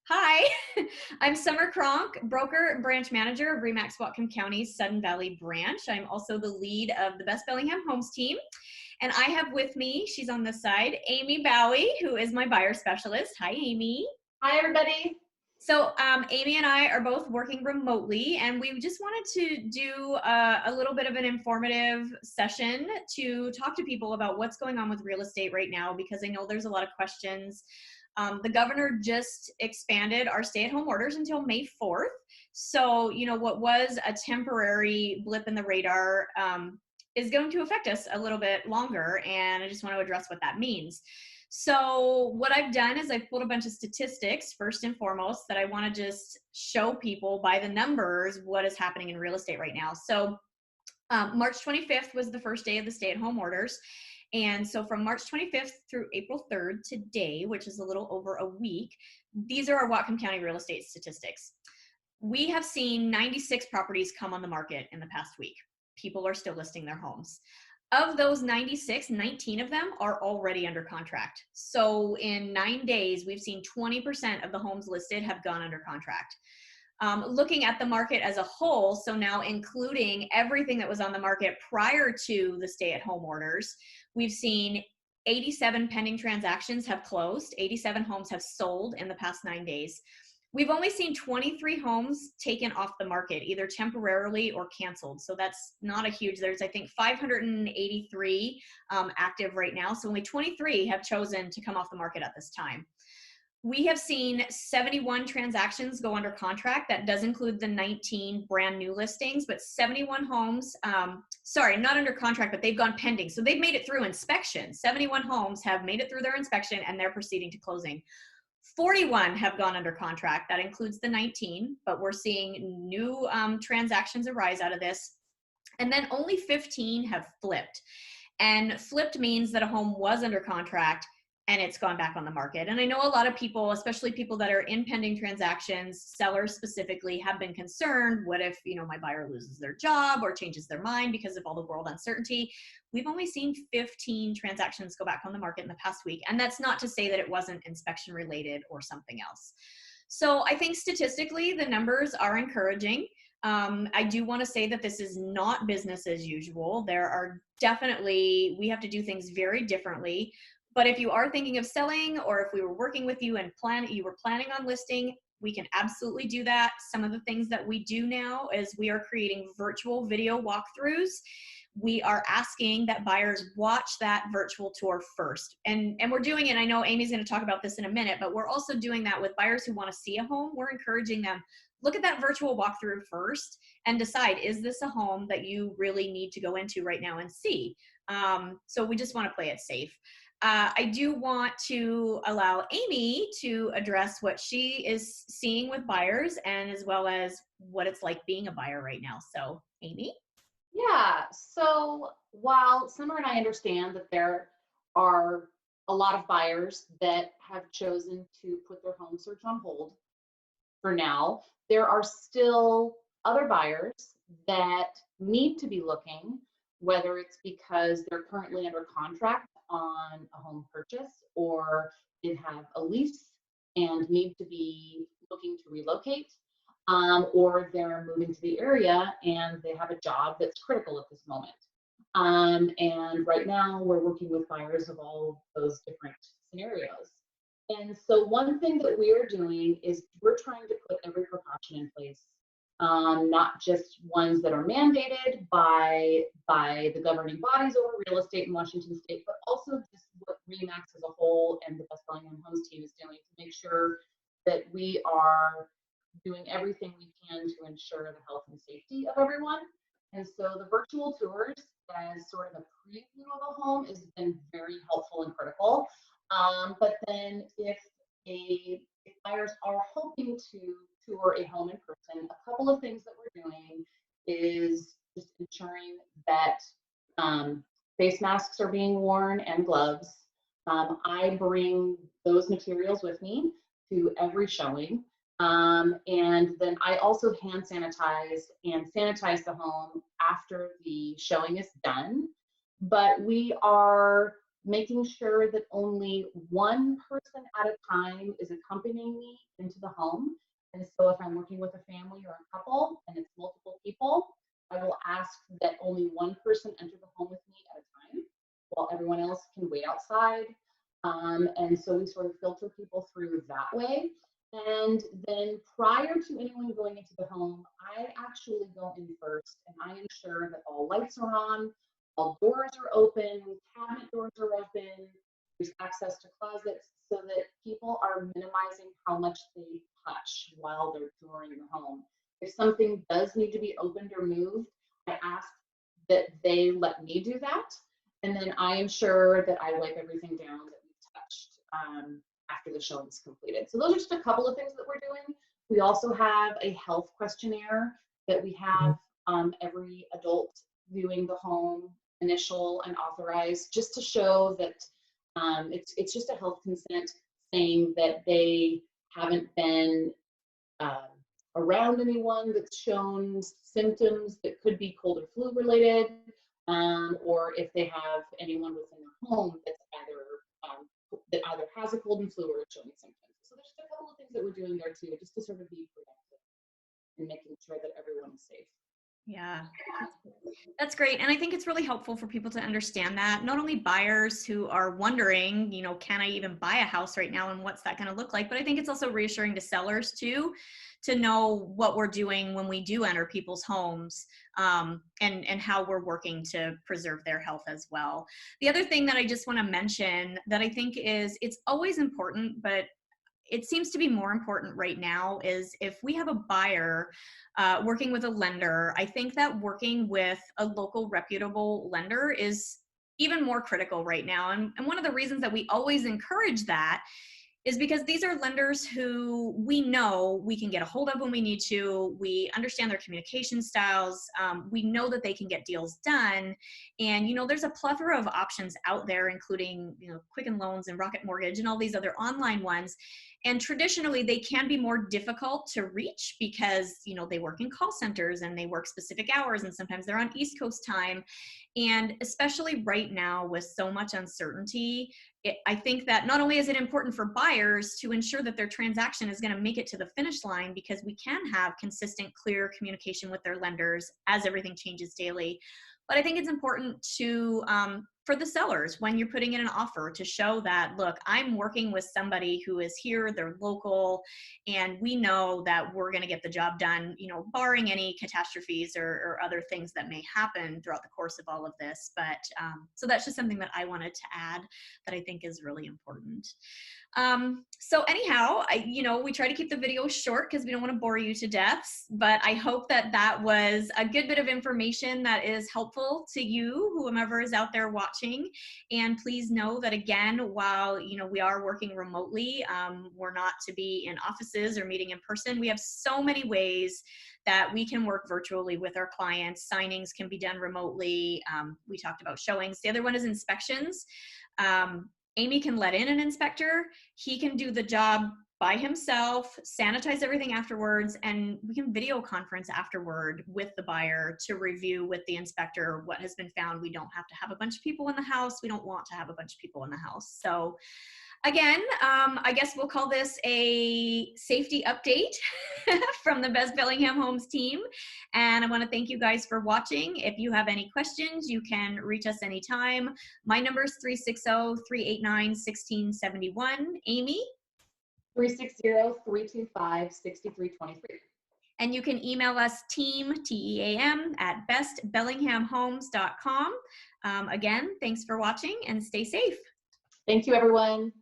Hi, I'm Summer Cronk, broker and branch manager of Remax Whatcom County's Sudden Valley branch. I'm also the lead of the Best Bellingham Homes team. And I have with me, she's on this side, Amy Bowie, who is my buyer specialist. Hi, Amy. Hi, everybody. So Amy and I are both working remotely, and we just wanted to do a little bit of an informative session to talk to people about what's going on with real estate right now, because I know there's a lot of questions. The governor just expanded our stay-at-home orders until May 4th. So, what was a temporary blip in the radar is going to affect us a little bit longer, and I just want to address what that means. So what I've done is I've pulled a bunch of statistics first and foremost that I want to just show people by the numbers what is happening in real estate right now. So March 25th was the first day of the stay-at-home orders. And so from March 25th through April 3rd today, which is a little over a week, these are our Whatcom County real estate statistics. We have seen 96 properties come on the market in the past week. People are still listing their homes. Of those 96, 19 of them are already under contract. So in 9 days, we've seen 20% of the homes listed have gone under contract. Looking at the market as a whole, so now including everything that was on the market prior to the stay-at-home orders, we've seen 87 pending transactions have closed, 87 homes have sold in the past 9 days. We've only seen 23 homes taken off the market, either temporarily or canceled. So that's not a huge, there's I think 583 active right now. So only 23 have chosen to come off the market at this time. We have seen 71 transactions go under contract. That does include the 19 brand new listings, but 71 homes, sorry, not under contract, but they've gone pending. So they've made it through inspection. 71 homes have made it through their inspection and they're proceeding to closing. 41 have gone under contract. That includes the 19, but we're seeing new transactions arise out of this. And then only 15 have flipped. And flipped means that a home was under contract and it's gone back on the market. And I know a lot of people, especially people that are in pending transactions, sellers specifically, have been concerned. What if, my buyer loses their job or changes their mind because of all the world uncertainty? We've only seen 15 transactions go back on the market in the past week. And that's not to say that it wasn't inspection related or something else. So I think statistically, the numbers are encouraging. I do want to say that this is not business as usual. There are definitely, we have to do things very differently. But if you are thinking of selling, or if we were working with you and you were planning on listing, we can absolutely do that. Some of the things that we do now is we are creating virtual video walkthroughs. We are asking that buyers watch that virtual tour first. And we're doing it, I know Amy's going to talk about this in a minute, but we're also doing that with buyers who want to see a home. We're encouraging them, look at that virtual walkthrough first and decide, is this a home that you really need to go into right now and see? So we just want to play it safe. I do want to allow Amy to address what she is seeing with buyers and as well as what it's like being a buyer right now. So Amy? Yeah, so while Summer and I understand that there are a lot of buyers that have chosen to put their home search on hold for now, there are still other buyers that need to be looking, whether it's because they're currently under contract on a home purchase or they have a lease and need to be looking to relocate, or they're moving to the area and they have a job that's critical at this moment. And right now we're working with buyers of all those different scenarios. And so one thing that we are doing is we're trying to put every precaution in place, not just ones that are mandated by the governing bodies over real estate in Washington State, but also just what RE/MAX as a whole and the Best Bellingham Homes team is doing to make sure that we are doing everything we can to ensure the health and safety of everyone. And so the virtual tours as sort of a preview of a home has been very helpful and critical. But then if buyers are hoping to tour a home in person, a couple of things that we're doing is just ensuring that face masks are being worn and gloves. I bring those materials with me to every showing. And then I also hand sanitize and sanitize the home after the showing is done. But we are making sure that only one person at a time is accompanying me into the home. And so if I'm working with a family or a couple and it's multiple people, I will ask that only one person enter the home with me at a time while everyone else can wait outside. And so we sort of filter people through that way. And then prior to anyone going into the home, I actually go in first and I ensure that all lights are on, all doors are open, cabinet doors are open, there's access to closets so that people are minimizing how much they touch while they're touring the home. If something does need to be opened or moved, I ask that they let me do that. And then I ensure that I wipe everything down that we've touched after the showing is completed. So those are just a couple of things that we're doing. We also have a health questionnaire that we have every adult viewing the home initial and authorize, just to show that it's just a health consent saying that they haven't been around anyone that's shown symptoms that could be cold or flu related, or if they have anyone within the home that's that either has a cold and flu or is showing symptoms. So there's just a couple of things that we're doing there too, just to sort of be preemptive and making sure that everyone is safe. Yeah, that's great. And I think it's really helpful for people to understand that, not only buyers who are wondering, you know, can I even buy a house right now and what's that going to look like? But I think it's also reassuring to sellers too, to know what we're doing when we do enter people's homes, and how we're working to preserve their health as well. The other thing that I just want to mention that I think is, it's always important, but it seems to be more important right now, is if we have a buyer working with a lender, I think that working with a local reputable lender is even more critical right now. And one of the reasons that we always encourage that is because these are lenders who we know we can get a hold of when we need to. We understand their communication styles. We know that they can get deals done. And, you know, there's a plethora of options out there, including, you know, Quicken Loans and Rocket Mortgage and all these other online ones. And traditionally, they can be more difficult to reach because, you know, they work in call centers and they work specific hours, and sometimes they're on East Coast time. And especially right now with so much uncertainty, I think that not only is it important for buyers to ensure that their transaction is going to make it to the finish line, because we can have consistent, clear communication with their lenders as everything changes daily, but I think it's important to, for the sellers, when you're putting in an offer, to show that, look, I'm working with somebody who is here, they're local, and we know that we're going to get the job done, you know, barring any catastrophes or other things that may happen throughout the course of all of this. But so that's just something that I wanted to add that I think is really important. So anyhow, we try to keep the video short because we don't want to bore you to death, but I hope that that was a good bit of information that is helpful to you, whomever is out there watching. And please know that, again, while, you know, we are working remotely, we're not to be in offices or meeting in person. We have so many ways that we can work virtually with our clients. Signings can be done remotely. We talked about showings. The other one is inspections. Amy can let in an inspector. He can do the job by himself, sanitize everything afterwards, and we can video conference afterward with the buyer to review with the inspector what has been found. We don't have to have a bunch of people in the house. We don't want to have a bunch of people in the house. So again, I guess we'll call this a safety update from the Best Bellingham Homes team. And I want to thank you guys for watching. If you have any questions, you can reach us anytime. My number is 360-389-1671. Amy? 360-325-6323. And you can email us team, T-E-A-M, at bestbellinghamhomes.com. Again, thanks for watching and stay safe. Thank you, everyone.